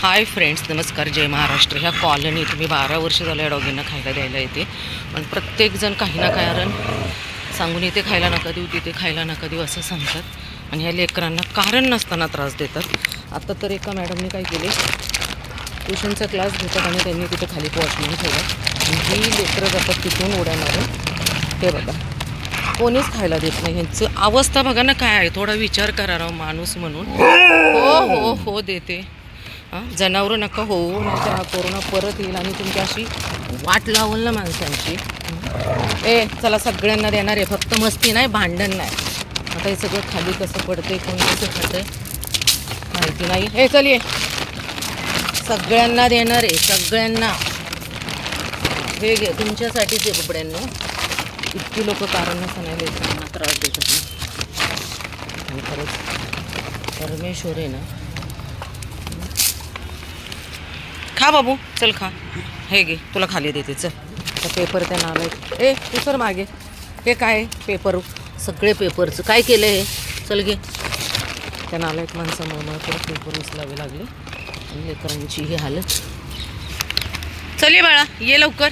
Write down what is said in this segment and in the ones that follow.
Hi friends, नमस्कार, जय महाराष्ट्र. ह्या कॉलनीत तुम्ही 12 वर्ष झालं या डॉगींना खायला द्यायला येते. पण प्रत्येकजण काही ना कारण सांगून इथे खायला नका देऊ, तिथे खायला नका देऊ असं सांगतात. आणि ह्या लेकरांना कारण नसताना त्रास देतात. आता तर एका मॅडमने काय केले, ट्युशनचा क्लास घेतात आणि त्यांनी तिथे खाली वॉचमॅन ठेवला. आणि ही लेकरं जातात तिथून उड्या मारून. हे बघा, कोणीच खायला देत नाही. ह्यांचं अवस्था बघा ना काय आहे. थोडा विचार करा राव माणूस म्हणून. हो हो हो देते. जनावरं नका होऊ, नाही तर हा कोरोना परत येईल आणि तुमची अशी वाट लावल ना माणसांची. चला सगळ्यांना देणार आहे, फक्त मस्ती नाही, भांडण नाही. आता हे सगळं खाली कसं पडतंय, कोण कसं खातंय माहिती नाही. चल ये, सगळ्यांना देणार आहे, सगळ्यांना. हे घे तुमच्यासाठीच आहे बबड्यांनो. इतकी लोक कारण नसताना लेकरांना त्रास देतात ना. आणि खरंच परमेश्वर आहे ना. खा बाबू, चल खा. हे घे, तुला खाली देते. चल, तर पेपर त्या नावाय. तू सर मागे. हे काय पेपर, सगळे पेपरचं काय केलं हे. चल घे. त्या नालायक माणसामुळे मला पेपर उचलावे लागले आणि लेकरांची ही हालत. चल ये बाळा, ये लवकर.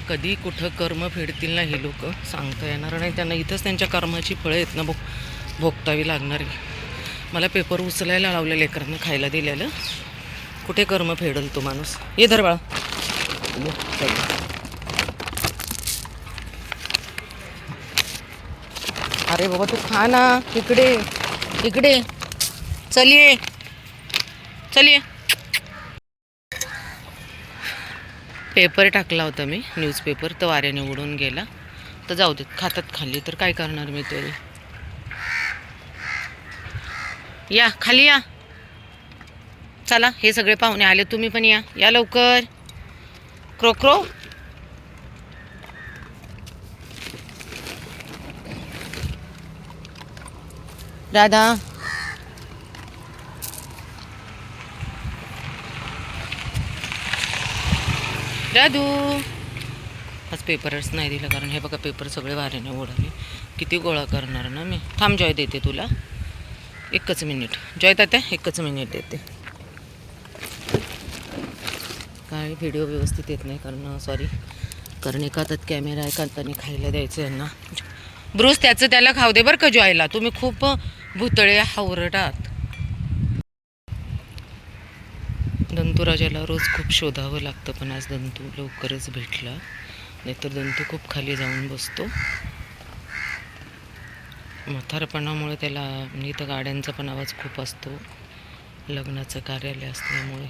कधी कुठं कर्म फेडतील ना हे लोक, सांगता येणार नाही त्यांना. इथंच त्यांच्या कर्माची फळं आहेत ना भोगतावी लागणारी. मला पेपर उचलायला लावलं लेकरांना खायला दिलेलं. कुठे कर्म फेडल तो माणूस. ये धर बाळा. अरे बाबा तू खा ना. इकडे इकडे चलिये चलिये. पेपर टाकला होता मी, न्यूजपेपर, तर वाऱ्याने उडून गेला. तर जाऊ देत, खातात खाली तर काय करणार मी तरी. या खाली या. चला, हे सगळे पाहुणे आले, तुम्ही पण या. या लवकर. Crow crow. दादा दादू. आज पेपरच नाही दिला, कारण हे बघा पेपर सगळे वाऱ्याने उडाले. किती गोळा करणार ना मी. थांब, जॉय देते तुला. एकच मिनिट जॉय तात्या, एकच मिनिट देते. काय व्हिडिओ व्यवस्थित येत नाही कारण कारण एका हातात कॅमेरा आहे, हाताने खायला द्यायचं यांना. ब्रूस त्याचं त्याला खाऊ दे बरं का जॉयला. तुम्ही खूप भुतळे हावरटात. दंतूराजाला रोज खूप शोधावं लागतं, पण आज दंतू लवकरच भेटला. नाहीतर दंतू खूप खाली जाऊन बसतो. म्हातारपणामुळे त्याला इथं गाड्यांचा पण आवाज खूप असतो, लग्नाचं कार्यालय असल्यामुळे.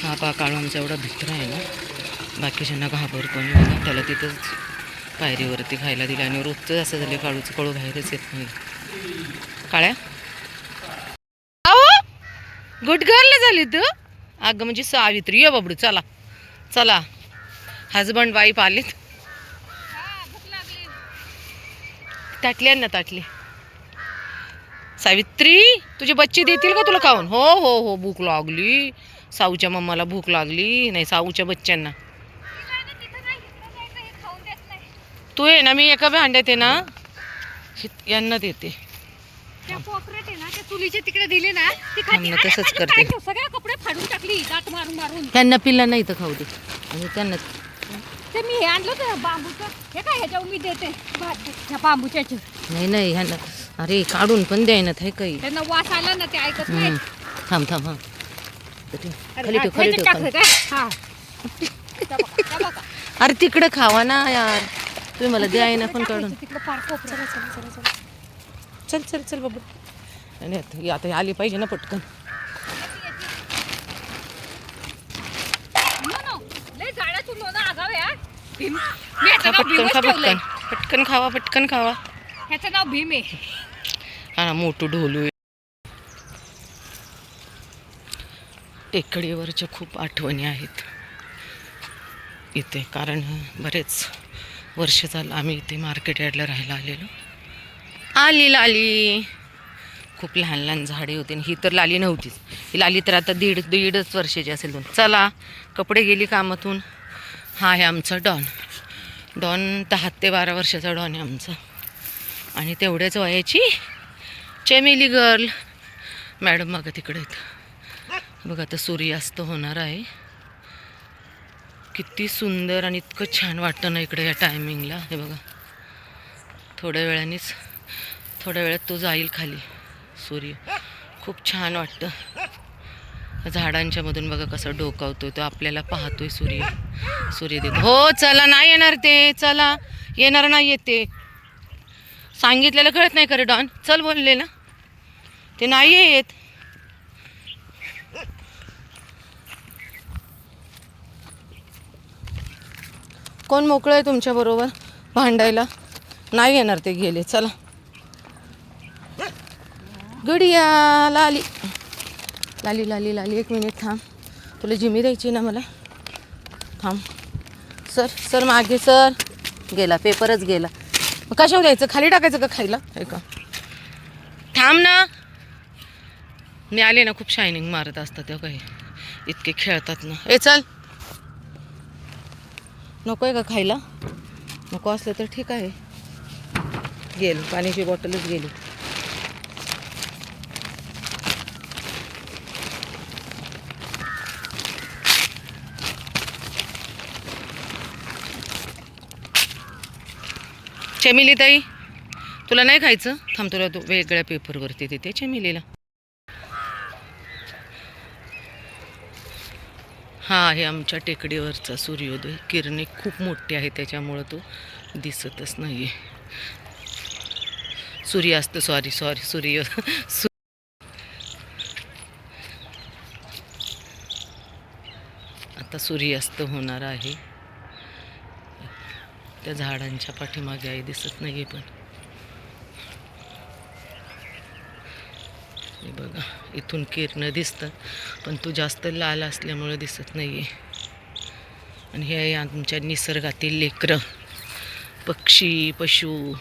हा काळू आमचा एवढा भित्र आहे ना, बाकीच्यांना घाबरतो. आणि त्याला तिथंच पायरीवरती खायला दिलं. आणि रोजचं असं झालं, काळूचं कळू बाहेरच येत नाही. काळ्या गुड गर्ल झाली तू. अगं म्हणजे सावित्री. ये बाबडू, चला चला. हजबंड वाईफ आलीत. ताटली ना ताटली. सावित्री, तुझे बच्चे देतील का तुला खाऊन. हो हो हो, भूक लागली. साऊच्या मम्माला भूक लागली. नाही, साऊच्या बच्च्यांना. तू आहे ना, मी एका भांड्यात आहे ना यांना देते. तिकडे दिले ना, तसंच करते. सगळे कपडे फाडून टाकली दात मारून मारून. त्यांना पिल्ला नाही तर खाऊ दे. आणि त्यांना ते मी हे आणलं होतं बांबूचं. हे काय ह्याच्या मी देते ह्या बांबूच्या. नाही ह्यांना. अरे काढून पण द्यायना थाय काही. त्यांना वास आला ना, ते ऐकत नाही. थांब थांब. हा खाली ठेव, खाली ठेव. अरे तिकडे खावा ना यार. तुम्ही मला द्याय ना पण काढून. चल चल चल बाबू. आणि आता आली पाहिजे ना पटकन. पटकन खा, पटकन पटकन खावा, पटकन खावा. ह्याचं नाव भीम आहे. हा मोठू ढोलू आहे. टेकडीवरच्या खूप आठवणी आहेत इथे, कारण बरेच वर्ष झालं आम्ही इथे मार्केट यार्डला राहायला आलेलो. आली लाली. खूप लहान लहान झाडे होती. ही तर लाली नव्हतीच. ही लाली तर आता दीडच वर्षाची असेल. चला, कपडे गेली कामातून. हा आहे आमचा डॉन. 10 ते 12 वर्षाचा डॉन आहे आमचा. आणि तेवढ्याच वयाची चमेली गर्ल. मॅडम बघा तिकडे आहेत. बघा आता सूर्यास्त होणार आहे. किती सुंदर आणि इतकं छान वाटतं ना इकडे या टायमिंगला. हे बघा थोड्या वेळात तो जाईल खाली सूर्य. खूप छान वाटतं. झाडांच्या मधून बघा कसं डोकावतोय तो, आपल्याला पाहतोय सूर्य देतो. हो चला, नाही येणार ते, चला येणार नाही येते. सांगितलेलं कळत नाही का रे डॉन? चल बोलले ना ते, नाही येत. कोण मोकळं आहे तुमच्या बरोबर भांडायला? नाही येणार ते, गेले. चला गडिया लाली लाली लाली लाली, 1 मिनिट थांब, तुला जिमी द्यायची ना मला. थांब सर मागे सर. गेला, पेपरच गेला. मग कशावर द्यायचं? खाली टाकायचं का खायला? हे का, थांब ना. मी आले ना, खूप शायनिंग मारत असतात तेव्हा, काही इतके खेळतात ना. ए चल, नको आहे का खायला? नको असलं तर ठीक आहे. गेल, पाण्याची बॉटलच गेली. चमेली ताई, तुला नाही खायचं? थांब, तुला वेगळ्या पेपरवरती देते चमेलीला. हा आहे आमच्या टेकडीवरचा सूर्योदय. किरणे खूप मोठी आहे त्याच्यामुळं तो दिसतच नाही. सूर्यास्त, सूर्य आता सूर्यास्त होणार आहे. त्या झाडांच्या पाठीमागे आई दिसत नाही पण हे बघा इथून किरणं दिसतात, पण तो जास्त लाल असल्यामुळे दिसत नाही आहे. आणि हे आहे आमच्या निसर्गातील लेकरं, पक्षी, पशु.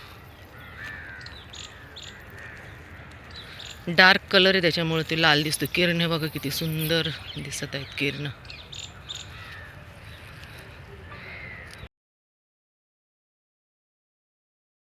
डार्क कलर आहे त्याच्यामुळे ते लाल दिसतो. किरण बघा किती सुंदर दिसत आहेत किरणं.